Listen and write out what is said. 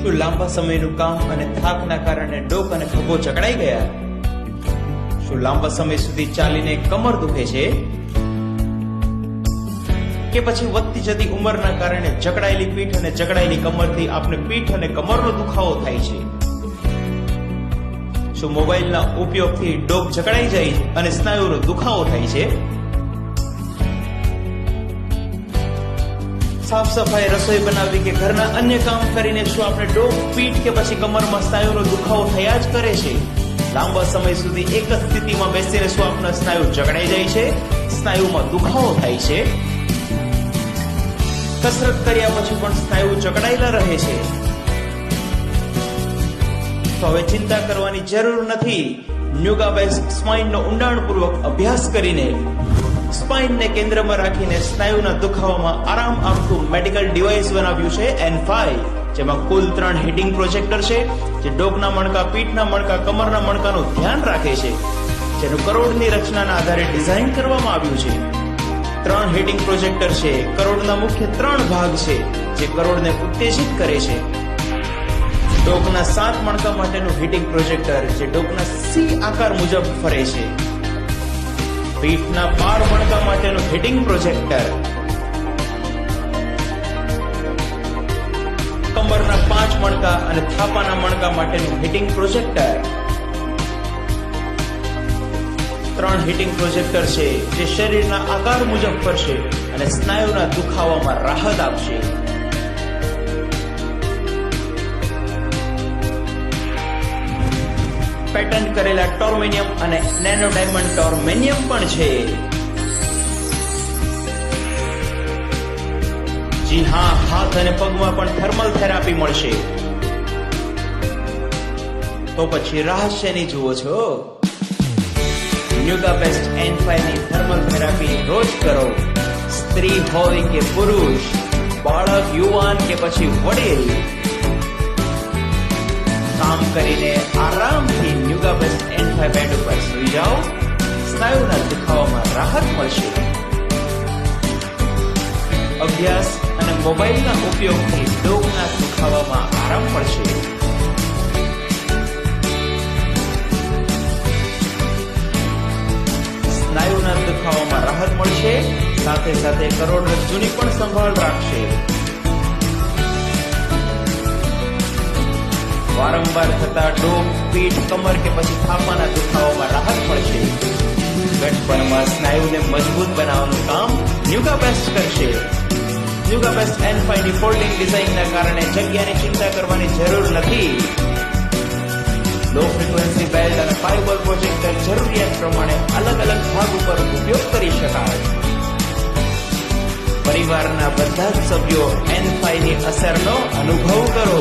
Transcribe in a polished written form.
શું લાંબા સમયનું કામ અને થાકના કારણે ડોક અને ખભો જકડાઈ ગયા? શું લાંબા સમય સુધી ચાલીને કમર દુખે છે? કે પછી વધતી જતી ઉંમરના કારણે જકડાયેલી પીઠ અને જકડાયેલી કમરથી આપને પીઠ અને કમરનો દુખાવો થાય છે? શું મોબાઈલના ઉપયોગથી ડોક જકડાઈ જાય અને સ્નાયુનો દુખાવો થાય છે? સાફ સફાઈ, રસોઈ બનાવવી કે ઘરના અન્ય કામ કરીને શું આપણે ડોક, પીઠ કે પછી કમરમાં સ્નાયુનો દુખાવો થયા જ કરે છે? લાંબા સમય સુધી એક જ સ્થિતિમાં બેસીને શું આપણા સ્નાયુ જકડાઈ જાય છે, સ્નાયુમાં દુખાવો થાય છે? કસરત કર્યા પછી પણ સ્નાયુ જકડાયેલા રહે છે? તો હવે ચિંતા કરવાની જરૂર નથી. યોગા બેસ્ટ સ્પાઇનનો ઊંડાણપૂર્વક અભ્યાસ કરીને સ્પાઇનને કેન્દ્રમાં રાખીને સ્નાયુના દુખાવામાં આરામ આપતું મેડિકલ ડિવાઇસ બનાવ્યું છે N5, જેમાં કુલ 3 હીટિંગ પ્રોજેક્ટર છે, જે ડોકના મણકા, પીઠના મણકા, કમરના મણકાનું ધ્યાન રાખે છે, જેનું કરોડની રચનાના આધારે ડિઝાઇન કરવામાં આવ્યું છે. 3 હીટિંગ પ્રોજેક્ટર છે. કરોડના મુખ્ય 3 ભાગ છે, જે કરોડને ઉત્તેજિત કરે છે. ડોકના 7 મણકા માટેનું હીટિંગ પ્રોજેક્ટર, જે ડોકના C આકાર મુજબ ફરે છે. પીઠના 12 મણકા માટેનું હીટિંગ પ્રોજેક્ટર, કમરના 5 મણકા અને થાપાના મણકા માટેનું હીટિંગ પ્રોજેક્ટર. 3 હીટિંગ પ્રોજેક્ટર છે, જે શરીરના આકાર મુજબ ફરશે અને સ્નાયુના દુખાવામાં રાહત આપશે. પેટન્ટ કરેલા ટોર્મેનિયમ અને નેનો ડાયમંડ ટોર્મેનિયમ પણ છે. જી હા, હાથ અને પગમાં પણ થર્મલ થેરાપી મળશે. તો પછી રહસ્યની જુઓ છો? યોગા બેસ્ટ N5 ની થર્મલ થેરાપી રોજ કરો. સ્ત્રી હોય કે પુરુષ, બાળક, યુવાન કે પછી વડીલ, કામ કરીને આરામથી યોગા બેસ્ટ N5 બેડ ઉપર સુઈ જાઓ. સ્નાયુના દુખાવામાં રાહત મળશે. અભ્યાસ અને મોબાઈલના ઉપયોગથી ડોકના દુખાવામાં આરામ મળશે. સ્નાયુના દુખાવામાં રાહત મળશે, સાથે સાથે કરોડરજ્જુની પણ સંભાળ રાખશે. વારંવાર થતા ડોક, પીઠ, કમર કે પછી થાપાના દુખાવામાં રાહત મળશે. ગટપણમાં સ્નાયુને મજબૂત બનાવવાનું કામ યોગા બેસ્ટ કરશે. યોગા બેસ્ટ N5 ની ફોલ્ડિંગ ડિઝાઇનના કારણે જગ્યાની ચિંતા કરવાની જરૂર નથી. લો ફ્રીક્વન્સી બેલ્ટ અને ફાઇબર પ્રોજેક્ટર જરૂરિયાત પ્રમાણે અલગ અલગ ભાગ ઉપર ઉપયોગ કરી શકાય. પરિવારના બધા જ સભ્યો N5 ની અસરનો અનુભવ કરો.